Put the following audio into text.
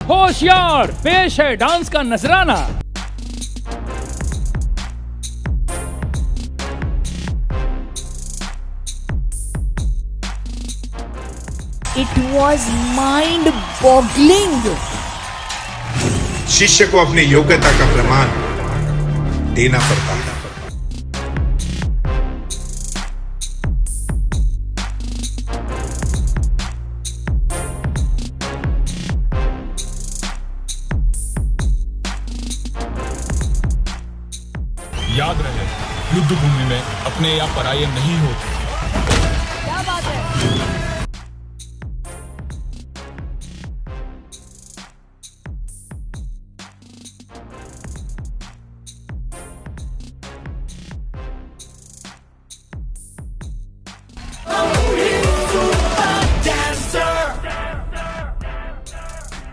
होशियार, पेश है डांस का नजराना। It was mind-boggling. शिष्य को अपनी योग्यता का प्रमाण देना पड़ता है। याद रहे, युद्ध भूमि में अपने या पराये नहीं होते।